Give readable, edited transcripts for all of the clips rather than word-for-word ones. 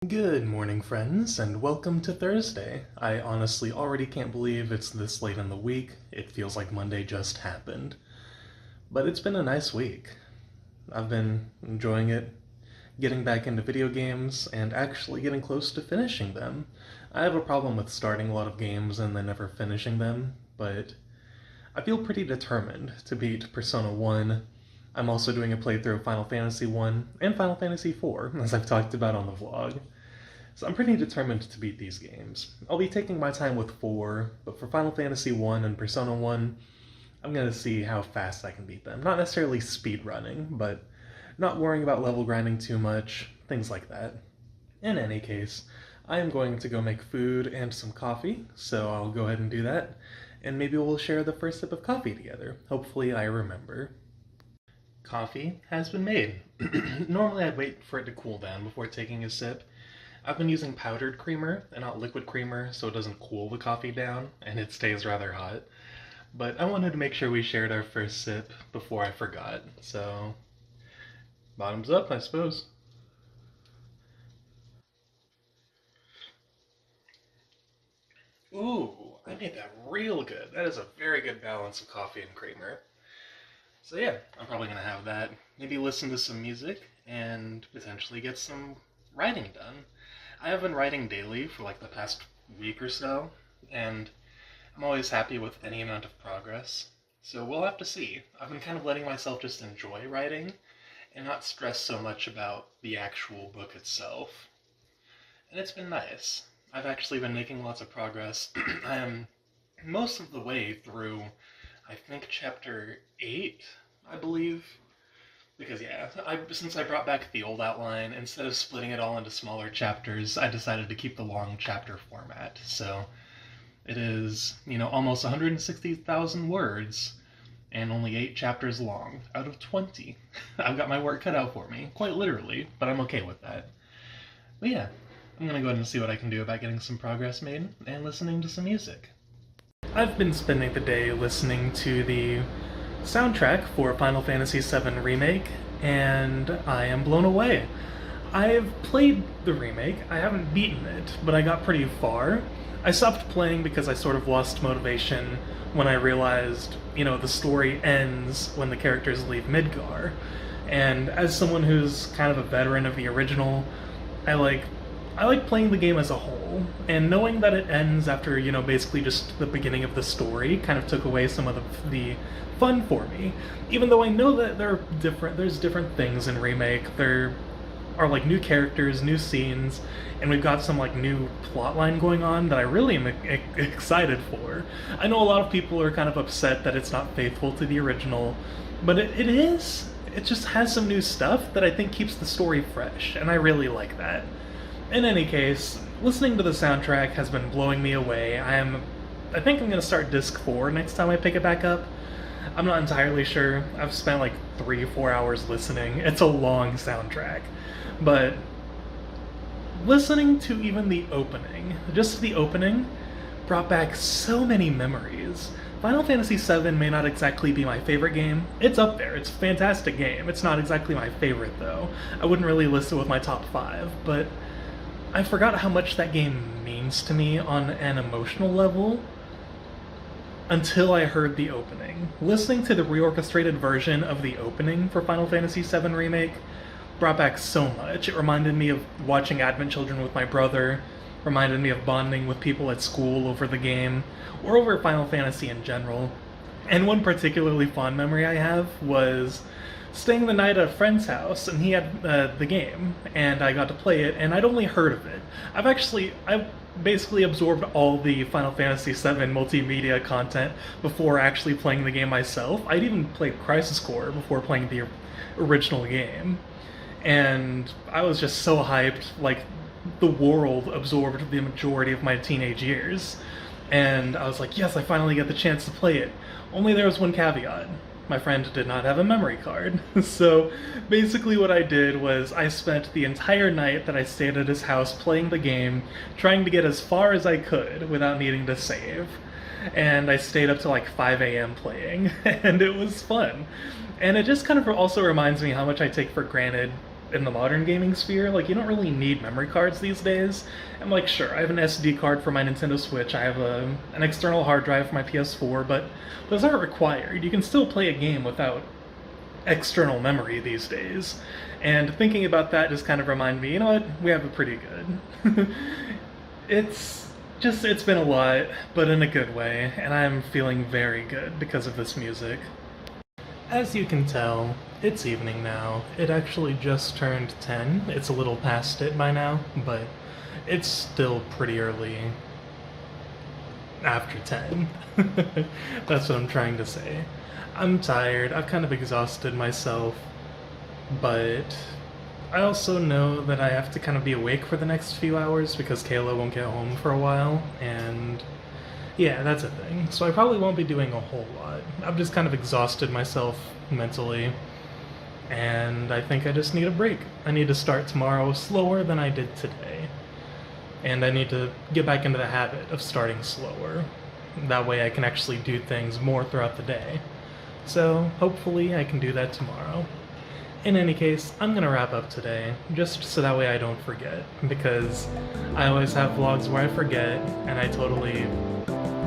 Good morning, friends, and welcome to Thursday. I honestly already can't believe it's this late in the week. It feels like Monday just happened. But it's been a nice week. I've been enjoying it, getting back into video games, and actually getting close to finishing them. I have a problem with starting a lot of games and then never finishing them, but I feel pretty determined to beat Persona 1. I'm also doing a playthrough of Final Fantasy I and Final Fantasy IV, as I've talked about on the vlog. So I'm pretty determined to beat these games. I'll be taking my time with 4, but for Final Fantasy I and Persona 1, I'm gonna see how fast I can beat them. Not necessarily speed running, but not worrying about level grinding too much, things like that. In any case, I am going to go make food and some coffee, so I'll go ahead and do that, and maybe we'll share the first sip of coffee together. Hopefully I remember. Coffee has been made. Normally I'd wait for it to cool down before taking a sip. I've been using powdered creamer and not liquid creamer so it doesn't cool the coffee down and it stays rather hot. But I wanted to make sure we shared our first sip before I forgot, so bottoms up, I suppose. Ooh, I made that real good. That is a very good balance of coffee and creamer. So yeah, I'm probably gonna have that. Maybe listen to some music and potentially get some writing done. I have been writing daily for like the past week or so, and I'm always happy with any amount of progress. So we'll have to see. I've been kind of letting myself just enjoy writing and not stress so much about the actual book itself. And it's been nice. I've actually been making lots of progress. I am most of the way through, I think, chapter 8, I believe. Because yeah, since I brought back the old outline, instead of splitting it all into smaller chapters, I decided to keep the long chapter format. So it is, almost 160,000 words and only 8 chapters long out of 20. I've got my work cut out for me, quite literally, but I'm okay with that. But yeah, I'm gonna go ahead and see what I can do about getting some progress made and listening to some music. I've been spending the day listening to the soundtrack for Final Fantasy VII Remake, and I am blown away. I've played the remake, I haven't beaten it, but I got pretty far. I stopped playing because I sort of lost motivation when I realized, the story ends when the characters leave Midgar. And as someone who's kind of a veteran of the original, I like playing the game as a whole, and knowing that it ends after, basically just the beginning of the story kind of took away some of the fun for me. Even though I know that there's different things in Remake. There are like new characters, new scenes, and we've got some like new plotline going on that I really am excited for. I know a lot of people are kind of upset that it's not faithful to the original, but it is. It just has some new stuff that I think keeps the story fresh, and I really like that. In any case, listening to the soundtrack has been blowing me away. I think I'm going to start disc 4 next time I pick it back up. I'm not entirely sure. I've spent like 3-4 hours listening. It's a long soundtrack. But listening to even the opening, just the opening, brought back so many memories. Final Fantasy VII may not exactly be my favorite game. It's up there. It's a fantastic game. It's not exactly my favorite, though. I wouldn't really list it with my top 5, but I forgot how much that game means to me on an emotional level until I heard the opening. Listening to the reorchestrated version of the opening for Final Fantasy VII Remake brought back so much. It reminded me of watching Advent Children with my brother, reminded me of bonding with people at school over the game, or over Final Fantasy in general. And one particularly fond memory I have was staying the night at a friend's house, and he had the game, and I got to play it, and I'd only heard of it. I basically absorbed all the Final Fantasy VII multimedia content before actually playing the game myself. I'd even played Crisis Core before playing the original game, and I was just so hyped, like, the world absorbed the majority of my teenage years. And I was like, yes, I finally get the chance to play it. Only there was one caveat. My friend did not have a memory card. So basically what I did was I spent the entire night that I stayed at his house playing the game, trying to get as far as I could without needing to save. And I stayed up to like 5 a.m. playing, and it was fun. And it just kind of also reminds me how much I take for granted in the modern gaming sphere. Like, you don't really need memory cards these days. I'm like, sure, I have an SD card for my Nintendo Switch, I have an external hard drive for my PS4, but those aren't required. You can still play a game without external memory these days. And thinking about that just kind of reminded me, you know what, we have it pretty good. It's been a lot, but in a good way, and I'm feeling very good because of this music. As you can tell, it's evening now. It actually just turned 10. It's a little past it by now, but it's still pretty early after 10. That's what I'm trying to say. I'm tired, I've kind of exhausted myself, but I also know that I have to kind of be awake for the next few hours because Kayla won't get home for a while, and yeah, that's a thing. So I probably won't be doing a whole lot. I've just kind of exhausted myself mentally, and I think I just need a break. I need to start tomorrow slower than I did today, and I need to get back into the habit of starting slower. That way I can actually do things more throughout the day. So hopefully I can do that tomorrow. In any case, I'm gonna wrap up today, just so that way I don't forget, because I always have vlogs where I forget, and I totally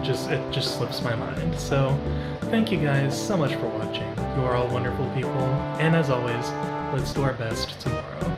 it just slips my mind. So thank you guys so much for watching. You are all wonderful people, and as always, let's do our best tomorrow.